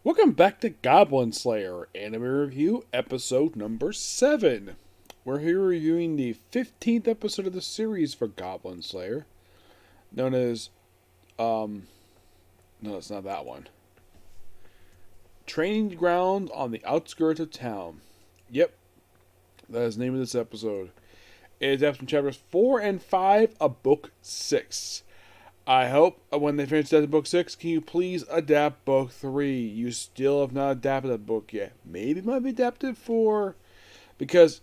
Welcome back to Goblin Slayer Anime Review, episode number 7. We're here reviewing the 15th episode of the series for Goblin Slayer, known as, no, it's not that one. Training Ground on the Outskirts of Town. Yep, that is the name of this episode. It is adapted from chapters 4 and 5 of Book 6. I hope when they finish that book 6, can you please adapt book 3? You still have not adapted that book yet. Maybe it might be adapted for, because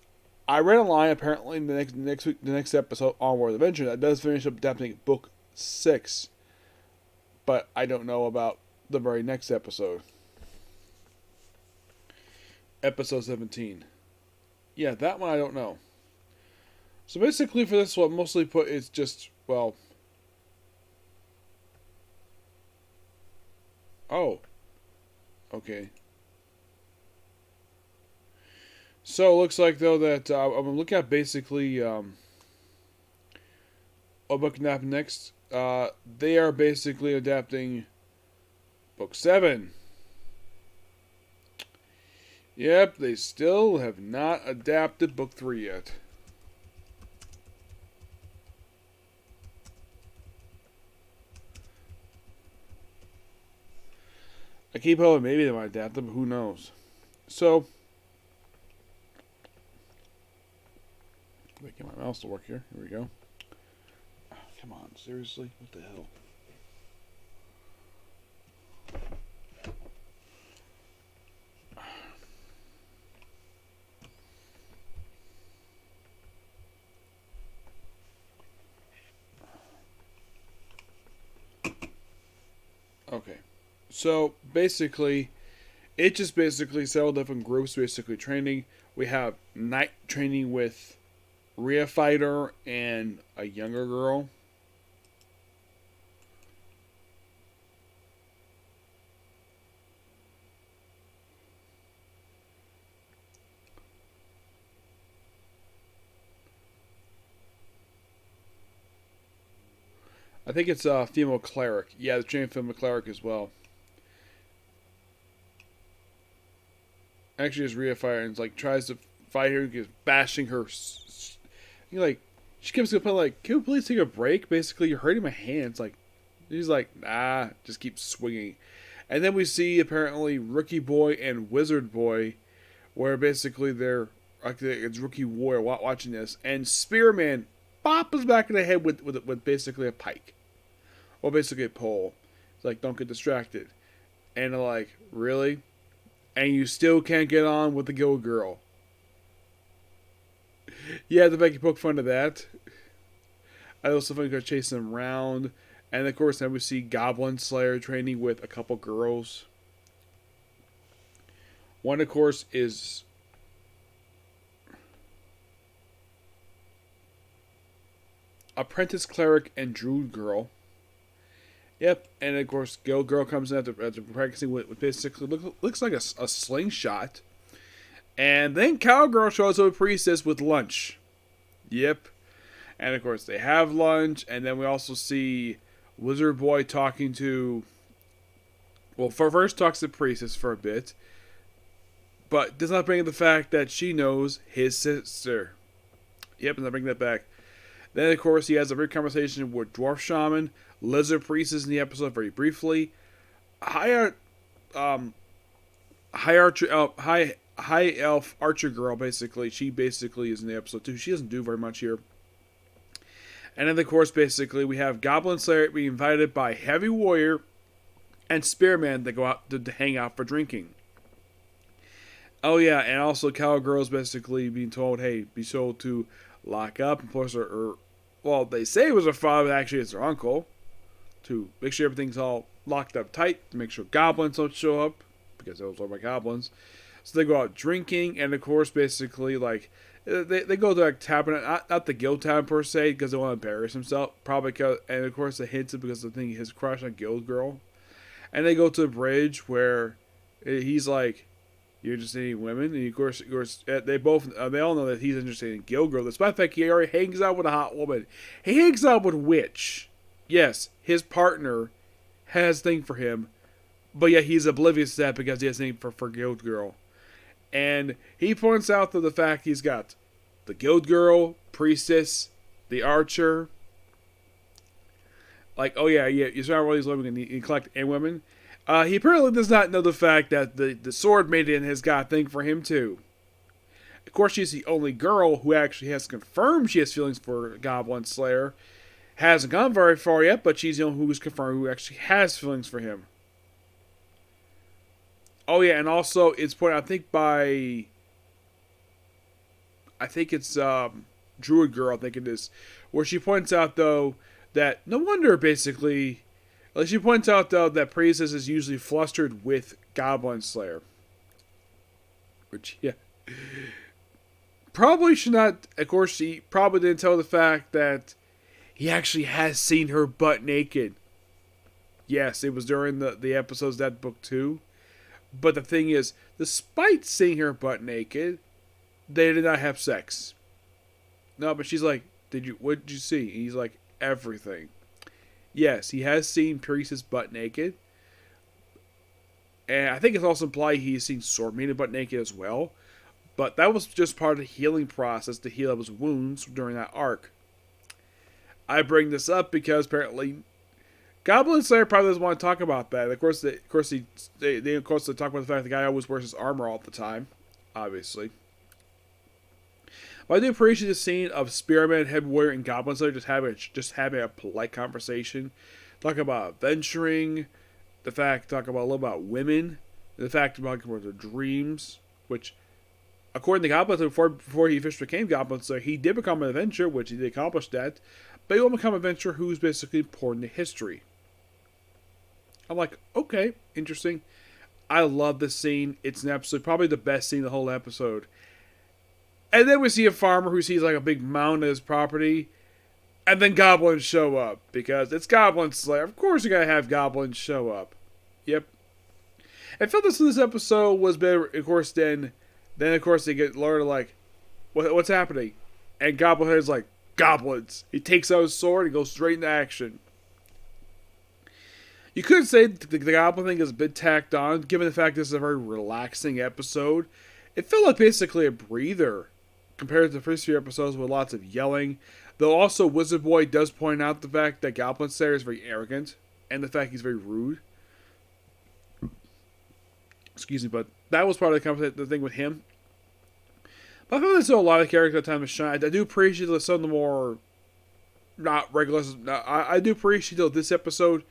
I read a line apparently in the next episode, Onward Adventure, that does finish up adapting book 6, but I don't know about the very next episode. Episode 17. Yeah, that one I don't know. So basically for this one, mostly put it's just, well, oh, okay. So it looks like though that I'm looking at basically what book can happen next. They are basically adapting book 7. Yep, they still have not adapted book 3 yet. I keep hoping maybe they might adapt them, but who knows. So, let me get my mouse to work here. Here we go. Oh, come on, seriously? What the hell? Okay. So, basically, it just basically several different groups basically training. We have night training with Rhea Fighter and a younger girl. I think it's a female cleric. Yeah, the training female cleric as well. Actually, is Rhea Fighter and like tries to fight her, gets bashing her. You like, she comes to the point like, "Can we please take a break?" Basically, you're hurting my hands. Like, he's like, "Nah," just keeps swinging. And then we see apparently Rookie Boy and Wizard Boy, where basically they're like it's Rookie Warrior watching this, and Spearman bop his back in the head with basically a pike, or basically a pole. It's like, don't get distracted. And they're like, really? And you still can't get on with the Guild Girl. Yeah, to make you poke fun of that. I also think they're chasing them around. And of course, then we see Goblin Slayer training with a couple girls. One, of course, is Apprentice Cleric and Druid Girl. Yep, and of course, Guild Girl comes in after practicing with basically looks like a slingshot. And then Cowgirl shows up a priestess with lunch. Yep. And of course, they have lunch, and then we also see Wizard Boy talking to. Well, first talks to priestess for a bit, but does not bring up the fact that she knows his sister. Yep, does not bring that back. Then, of course, he has a brief conversation with Dwarf Shaman, Lizard Priestess in the episode very briefly. High Elf Archer Girl, basically. She basically is in the episode too. She doesn't do very much here. And then, of course, basically, we have Goblin Slayer being invited by Heavy Warrior and Spearman to go out to hang out for drinking. Oh, yeah, and also Cowgirl's basically being told, hey, be told to lock up. And plus, well, they say it was her father, but actually it's her uncle. To make sure everything's all locked up tight, to make sure goblins don't show up, because those are my goblins. So they go out drinking, and of course, basically, like, they go to like tavern, not the guild tavern per se, because they want to embarrass himself, probably because, and of course, they hint it because of the thing, his crush on Guild Girl. And they go to a bridge where he's like, you're interested in women, and of course, they all know that he's interested in Guild Girl, despite the fact he already hangs out with a hot woman. He hangs out with Witch. Yes, his partner has a thing for him, But yeah, he's oblivious to that because he has a name for Guild Girl. And he points out to the fact he's got the Guild Girl, Priestess, the Archer. Like, oh yeah, you saw all these women and collect and women. He apparently does not know the fact that the Sword Maiden has got a thing for him too. Of course, she's the only girl who actually has confirmed she has feelings for Goblin Slayer. Hasn't gone very far yet, but she's the only who's confirmed who actually has feelings for him. Oh yeah, and also it's pointed out, I think it's Druid Girl, I think it is, where she points out though that no wonder basically, like she points out though that Priestess is usually flustered with Goblin Slayer, which yeah, probably should not. Of course, she probably didn't tell the fact that he actually has seen her butt naked. Yes, it was during the episodes of that book too. But the thing is, despite seeing her butt naked, they did not have sex. No, but she's like, what did you see? And he's like, everything. Yes, he has seen Priestess butt naked. And I think it's also implied he's seen Sword Maiden butt naked as well. But that was just part of the healing process to heal up his wounds during that arc. I bring this up because apparently Goblin Slayer probably doesn't want to talk about that. Of course, they talk about the fact the guy always wears his armor all the time, obviously. But I do appreciate the scene of Spearman, Head Warrior, and Goblin Slayer just having a polite conversation, talking about adventuring, talking about a little about women, the fact about their dreams, which, according to Goblin Slayer, before he officially became Goblin Slayer, he did become an adventurer, which he did accomplish that, but he will become an adventurer who's basically important to history. I'm like, okay, interesting. I love this scene. It's probably the best scene of the whole episode. And then we see a farmer who sees like a big mound of his property, and then goblins show up because it's Goblin Slayer. Of course, you gotta have goblins show up. Yep. I felt this episode was better. Of course, then of course they get Laura like, what's happening? And Goblin Head's like, goblins. He takes out his sword and goes straight into action. You could say the Goblin thing is a bit tacked on, given the fact this is a very relaxing episode. It felt like basically a breather compared to the first few episodes with lots of yelling. Though also Wizard Boy does point out the fact that Goblin Slayer is very arrogant and the fact he's very rude. Excuse me, but that was part of the thing with him. But I feel there's still a lot of characters at time to shine. I do appreciate some of the more not regular. I do appreciate though this episode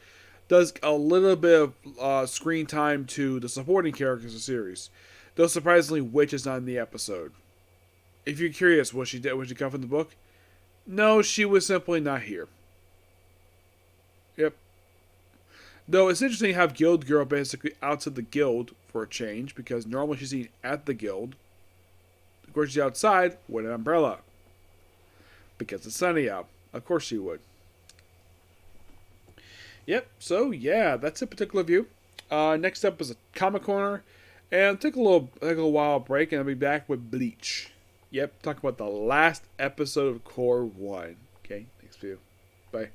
does a little bit of screen time to the supporting characters of the series. Though surprisingly, Witch is not in the episode. If you're curious, was she come from the book? No, she was simply not here. Yep. Though it's interesting to have Guild Girl basically outside the guild for a change, because normally she's seen at the guild. Of course, she's outside with an umbrella. Because it's sunny out. Of course she would. Yep, so yeah, that's a particular view. Next up is a Comic Corner. And take a little while break, and I'll be back with Bleach. Yep, talk about the last episode of Core 1. Okay, thanks for you. Bye.